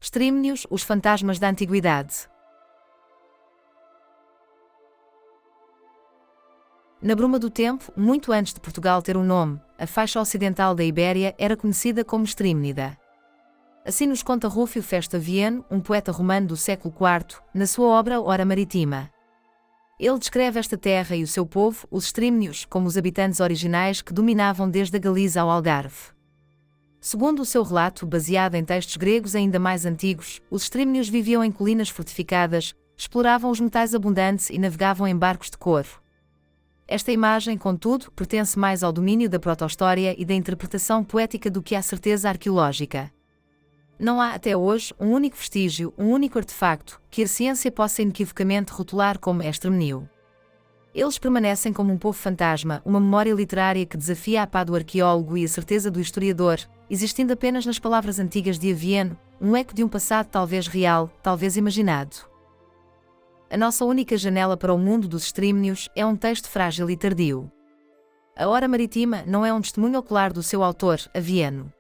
Strímnios, os fantasmas da antiguidade. Na bruma do tempo, muito antes de Portugal ter um nome, a faixa ocidental da Ibéria era conhecida como Strímnida. Assim nos conta Rúfio Festa Vieno, um poeta romano do século IV, na sua obra Hora Marítima. Ele descreve esta terra e o seu povo, os Strímnios, como os habitantes originais que dominavam desde a Galiza ao Algarve. Segundo o seu relato, baseado em textos gregos ainda mais antigos, os Strímnios viviam em colinas fortificadas, exploravam os metais abundantes e navegavam em barcos de couro. Esta imagem, contudo, pertence mais ao domínio da proto-história e da interpretação poética do que à certeza arqueológica. Não há até hoje um único vestígio, um único artefacto, que a ciência possa inequivocamente rotular como Estrémnio. Eles permanecem como um povo fantasma, uma memória literária que desafia a pá do arqueólogo e a certeza do historiador, existindo apenas nas palavras antigas de Avieno, um eco de um passado talvez real, talvez imaginado. A nossa única janela para o mundo dos Strímnios é um texto frágil e tardio. A Hora Marítima não é um testemunho ocular do seu autor, Avieno.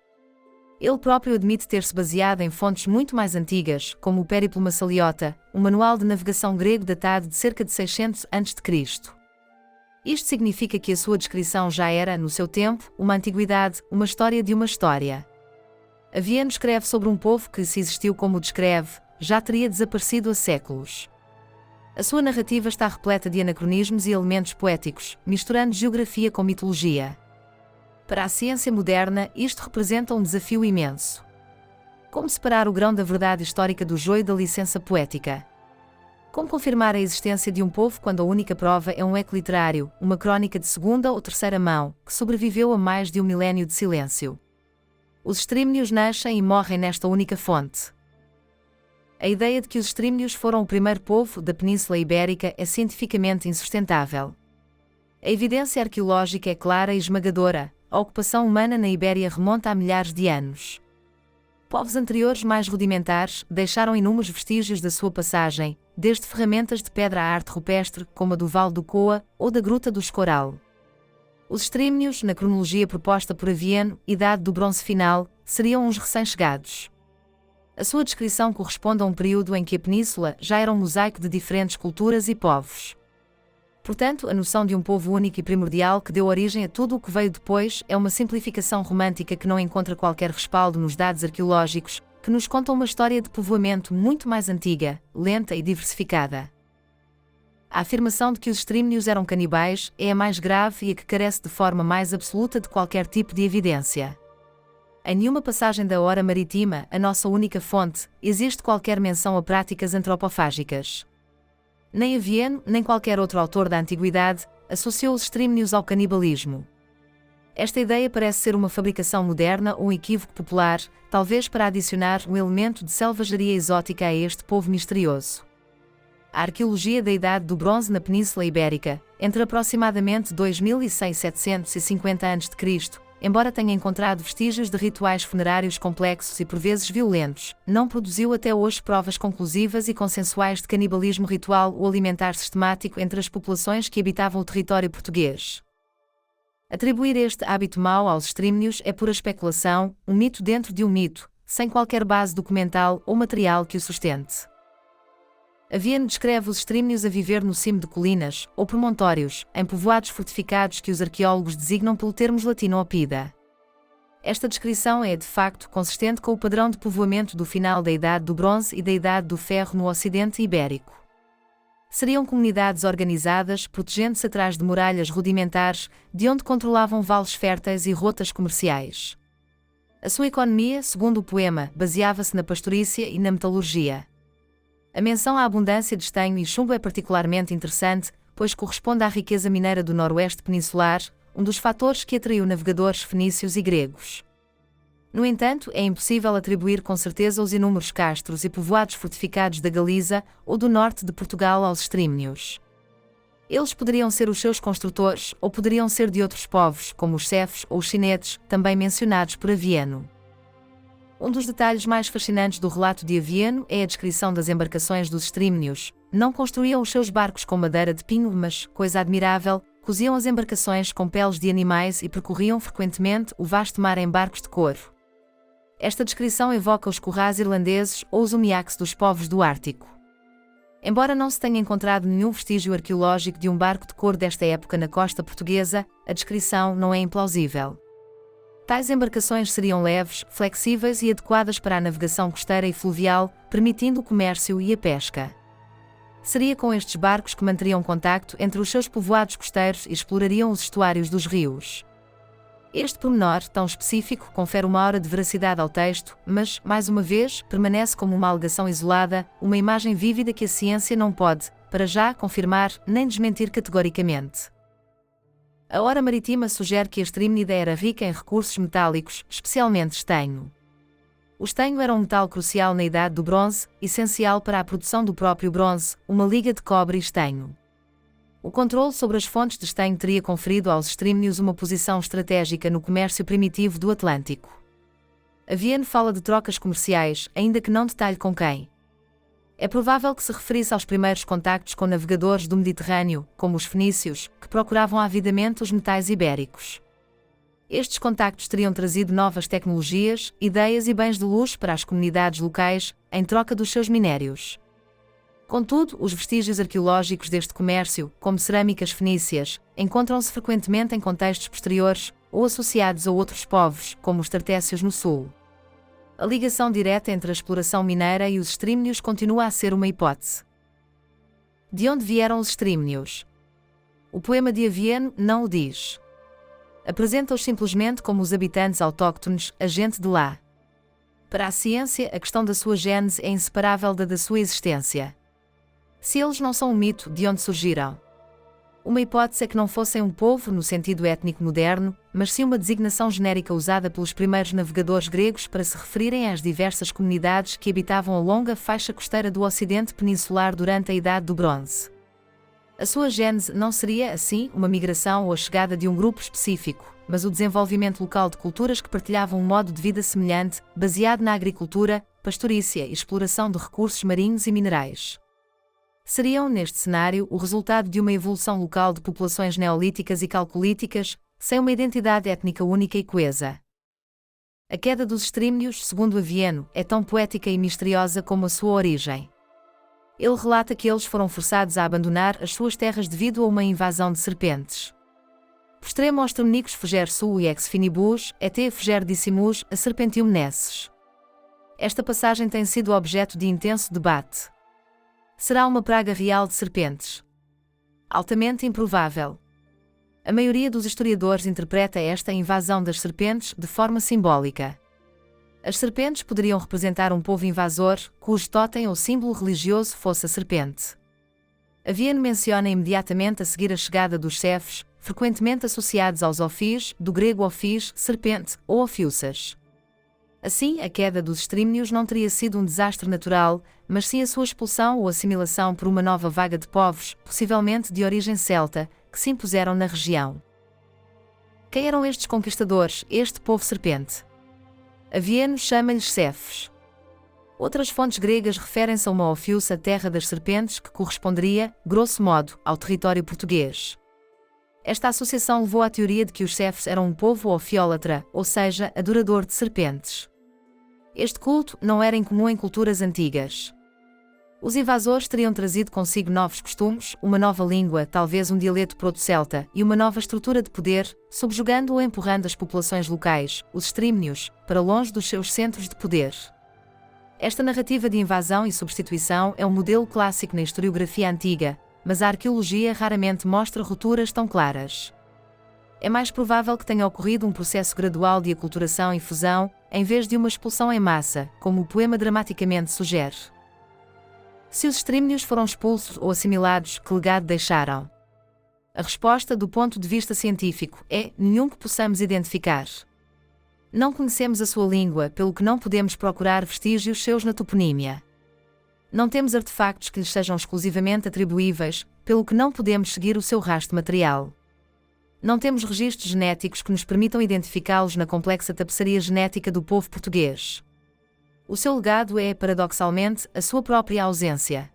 Ele próprio admite ter-se baseado em fontes muito mais antigas, como o Périplo Massaliota, um manual de navegação grego datado de cerca de 600 a.C. Isto significa que a sua descrição já era, no seu tempo, uma antiguidade, uma história de uma história. Avieno escreve sobre um povo que, se existiu como o descreve, já teria desaparecido há séculos. A sua narrativa está repleta de anacronismos e elementos poéticos, misturando geografia com mitologia. Para a ciência moderna, isto representa um desafio imenso. Como separar o grão da verdade histórica do joio da licença poética? Como confirmar a existência de um povo quando a única prova é um eco literário, uma crónica de segunda ou terceira mão, que sobreviveu a mais de um milénio de silêncio? Os Strímnios nascem e morrem nesta única fonte. A ideia de que os Strímnios foram o primeiro povo da Península Ibérica é cientificamente insustentável. A evidência arqueológica é clara e esmagadora. A ocupação humana na Ibéria remonta a milhares de anos. Povos anteriores mais rudimentares deixaram inúmeros vestígios da sua passagem, desde ferramentas de pedra à arte rupestre, como a do Vale do Coa ou da Gruta do Escoral. Os Strímnios, na cronologia proposta por Avieno, Idade do Bronze Final, seriam uns recém-chegados. A sua descrição corresponde a um período em que a península já era um mosaico de diferentes culturas e povos. Portanto, a noção de um povo único e primordial que deu origem a tudo o que veio depois é uma simplificação romântica que não encontra qualquer respaldo nos dados arqueológicos, que nos contam uma história de povoamento muito mais antiga, lenta e diversificada. A afirmação de que os Strímnios eram canibais é a mais grave e a que carece de forma mais absoluta de qualquer tipo de evidência. Em nenhuma passagem da Hora Marítima, a nossa única fonte, existe qualquer menção a práticas antropofágicas. Nem Avieno, nem qualquer outro autor da antiguidade, associou os Strímnios ao canibalismo. Esta ideia parece ser uma fabricação moderna ou um equívoco popular, talvez para adicionar um elemento de selvageria exótica a este povo misterioso. A arqueologia da Idade do Bronze na Península Ibérica, entre aproximadamente 2600 e 750 a.C., embora tenha encontrado vestígios de rituais funerários complexos e por vezes violentos, não produziu até hoje provas conclusivas e consensuais de canibalismo ritual ou alimentar sistemático entre as populações que habitavam o território português. Atribuir este hábito mau aos Strímnios é pura especulação, um mito dentro de um mito, sem qualquer base documental ou material que o sustente. Avieno descreve os Strímnios a viver no cimo de colinas, ou promontórios, em povoados fortificados que os arqueólogos designam pelo termo latino opida. Esta descrição é, de facto, consistente com o padrão de povoamento do final da Idade do Bronze e da Idade do Ferro no Ocidente Ibérico. Seriam comunidades organizadas, protegendo-se atrás de muralhas rudimentares, de onde controlavam vales férteis e rotas comerciais. A sua economia, segundo o poema, baseava-se na pastorícia e na metalurgia. A menção à abundância de estanho e chumbo é particularmente interessante, pois corresponde à riqueza mineira do noroeste peninsular, um dos fatores que atraiu navegadores fenícios e gregos. No entanto, é impossível atribuir com certeza os inúmeros castros e povoados fortificados da Galiza ou do norte de Portugal aos Strímnios. Eles poderiam ser os seus construtores, ou poderiam ser de outros povos, como os cefos ou os chinetes, também mencionados por Avieno. Um dos detalhes mais fascinantes do relato de Avieno é a descrição das embarcações dos Strímnios. Não construíam os seus barcos com madeira de pinho, mas, coisa admirável, coziam as embarcações com peles de animais e percorriam frequentemente o vasto mar em barcos de couro. Esta descrição evoca os currás irlandeses ou os umiaques dos povos do Ártico. Embora não se tenha encontrado nenhum vestígio arqueológico de um barco de cor desta época na costa portuguesa, a descrição não é implausível. Tais embarcações seriam leves, flexíveis e adequadas para a navegação costeira e fluvial, permitindo o comércio e a pesca. Seria com estes barcos que manteriam contacto entre os seus povoados costeiros e explorariam os estuários dos rios. Este pormenor, tão específico, confere uma aura de veracidade ao texto, mas, mais uma vez, permanece como uma alegação isolada, uma imagem vívida que a ciência não pode, para já, confirmar, nem desmentir categoricamente. A hora marítima sugere que a Strymnida era rica em recursos metálicos, especialmente estanho. O estanho era um metal crucial na Idade do Bronze, essencial para a produção do próprio bronze, uma liga de cobre e estanho. O controle sobre as fontes de estanho teria conferido aos strymnios uma posição estratégica no comércio primitivo do Atlântico. A Vienne fala de trocas comerciais, ainda que não detalhe com quem. É provável que se referisse aos primeiros contactos com navegadores do Mediterrâneo, como os fenícios, que procuravam avidamente os metais ibéricos. Estes contactos teriam trazido novas tecnologias, ideias e bens de luxo para as comunidades locais, em troca dos seus minérios. Contudo, os vestígios arqueológicos deste comércio, como cerâmicas fenícias, encontram-se frequentemente em contextos posteriores, ou associados a outros povos, como os tartécios no sul. A ligação direta entre a exploração mineira e os strymnios continua a ser uma hipótese. De onde vieram os strymnios? O poema de Avienne não o diz. Apresenta-os simplesmente como os habitantes autóctones, a gente de lá. Para a ciência, a questão da sua gênese é inseparável da sua existência. Se eles não são um mito, de onde surgiram? Uma hipótese é que não fossem um povo no sentido étnico moderno, mas sim uma designação genérica usada pelos primeiros navegadores gregos para se referirem às diversas comunidades que habitavam a longa faixa costeira do ocidente peninsular durante a Idade do Bronze. A sua gênese não seria, assim, uma migração ou a chegada de um grupo específico, mas o desenvolvimento local de culturas que partilhavam um modo de vida semelhante, baseado na agricultura, pastorícia e exploração de recursos marinhos e minerais. Seriam, neste cenário, o resultado de uma evolução local de populações neolíticas e calcolíticas, sem uma identidade étnica única e coesa. A queda dos strymnios, segundo Avienne, é tão poética e misteriosa como a sua origem. Ele relata que eles foram forçados a abandonar as suas terras devido a uma invasão de serpentes. Postremo aos termnicos fuger suu e ex finibus, et fuger dissimus, a serpentium nesses. Esta passagem tem sido objeto de intenso debate. Será uma praga real de serpentes? Altamente improvável. A maioria dos historiadores interpreta esta invasão das serpentes de forma simbólica. As serpentes poderiam representar um povo invasor, cujo totem ou símbolo religioso fosse a serpente. Avienne menciona imediatamente a seguir a chegada dos cefes, frequentemente associados aos ofis, do grego ofis, serpente, ou ofiuças. Assim, a queda dos strymnios não teria sido um desastre natural, mas sim a sua expulsão ou assimilação por uma nova vaga de povos, possivelmente de origem celta, que se impuseram na região. Quem eram estes conquistadores, este povo serpente? Avienne chama-lhes cefes. Outras fontes gregas referem-se a uma ofiuça terra das serpentes que corresponderia, grosso modo, ao território português. Esta associação levou à teoria de que os cefes eram um povo ofiólatra, ou seja, adorador de serpentes. Este culto não era incomum em culturas antigas. Os invasores teriam trazido consigo novos costumes, uma nova língua, talvez um dialeto proto-celta, e uma nova estrutura de poder, subjugando ou empurrando as populações locais, os strymnios, para longe dos seus centros de poder. Esta narrativa de invasão e substituição é um modelo clássico na historiografia antiga, mas a arqueologia raramente mostra rupturas tão claras. É mais provável que tenha ocorrido um processo gradual de aculturação e fusão, em vez de uma expulsão em massa, como o poema dramaticamente sugere. Se os strymnios foram expulsos ou assimilados, que legado deixaram? A resposta, do ponto de vista científico, é nenhum que possamos identificar. Não conhecemos a sua língua, pelo que não podemos procurar vestígios seus na toponímia. Não temos artefactos que lhes sejam exclusivamente atribuíveis, pelo que não podemos seguir o seu rastro material. Não temos registros genéticos que nos permitam identificá-los na complexa tapeçaria genética do povo português. O seu legado é, paradoxalmente, a sua própria ausência.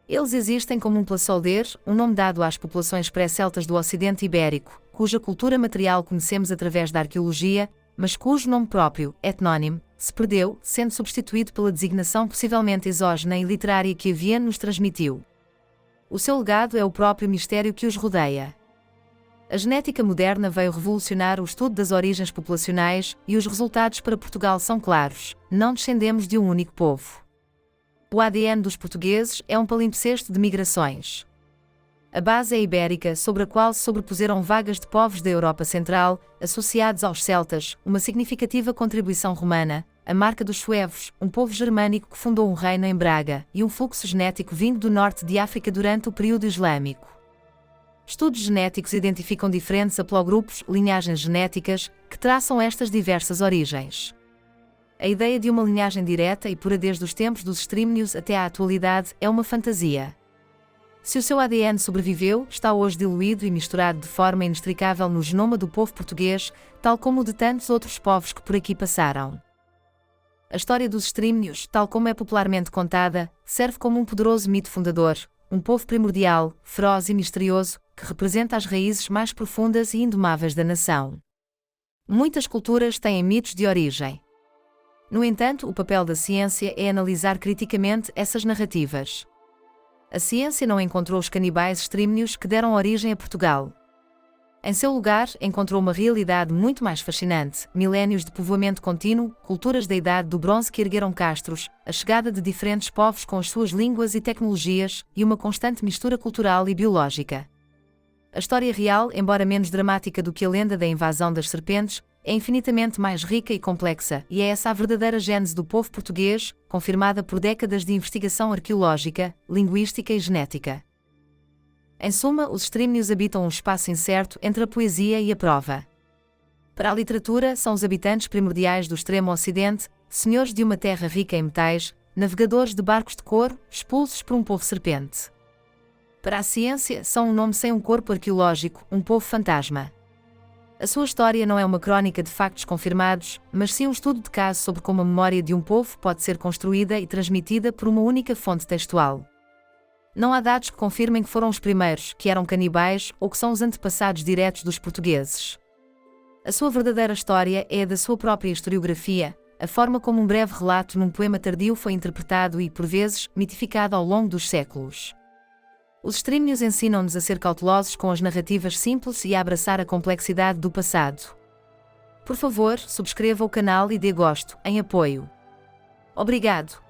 Eles existem como um plaçolder, um nome dado às populações pré-celtas do Ocidente Ibérico, cuja cultura material conhecemos através da arqueologia, mas cujo nome próprio, etnónimo, se perdeu, sendo substituído pela designação possivelmente exógena e literária que Avian nos transmitiu. O seu legado é o próprio mistério que os rodeia. A genética moderna veio revolucionar o estudo das origens populacionais e os resultados para Portugal são claros: não descendemos de um único povo. O ADN dos portugueses é um palimpsesto de migrações. A base é ibérica, sobre a qual se sobrepuseram vagas de povos da Europa Central, associados aos celtas, uma significativa contribuição romana, a marca dos suevos, um povo germânico que fundou um reino em Braga, e um fluxo genético vindo do norte de África durante o período islâmico. Estudos genéticos identificam diferentes haplogrupos, linhagens genéticas, que traçam estas diversas origens. A ideia de uma linhagem direta e pura desde os tempos dos extrímnios até à atualidade é uma fantasia. Se o seu ADN sobreviveu, está hoje diluído e misturado de forma inextricável no genoma do povo português, tal como o de tantos outros povos que por aqui passaram. A história dos extrímnios, tal como é popularmente contada, serve como um poderoso mito fundador, um povo primordial, feroz e misterioso, que representa as raízes mais profundas e indomáveis da nação. Muitas culturas têm mitos de origem. No entanto, o papel da ciência é analisar criticamente essas narrativas. A ciência não encontrou os canibais extrímnios que deram origem a Portugal. Em seu lugar, encontrou uma realidade muito mais fascinante: milénios de povoamento contínuo, culturas da Idade do Bronze que ergueram castros, a chegada de diferentes povos com as suas línguas e tecnologias, e uma constante mistura cultural e biológica. A história real, embora menos dramática do que a lenda da invasão das serpentes, é infinitamente mais rica e complexa, e é essa a verdadeira gênese do povo português, confirmada por décadas de investigação arqueológica, linguística e genética. Em suma, os extrímnios habitam um espaço incerto entre a poesia e a prova. Para a literatura, são os habitantes primordiais do extremo ocidente, senhores de uma terra rica em metais, navegadores de barcos de couro, expulsos por um povo serpente. Para a ciência, são um nome sem um corpo arqueológico, um povo fantasma. A sua história não é uma crônica de factos confirmados, mas sim um estudo de caso sobre como a memória de um povo pode ser construída e transmitida por uma única fonte textual. Não há dados que confirmem que foram os primeiros, que eram canibais, ou que são os antepassados diretos dos portugueses. A sua verdadeira história é a da sua própria historiografia, a forma como um breve relato num poema tardio foi interpretado e, por vezes, mitificado ao longo dos séculos. Os extrímnios ensinam-nos a ser cautelosos com as narrativas simples e a abraçar a complexidade do passado. Por favor, subscreva o canal e dê gosto, em apoio. Obrigado!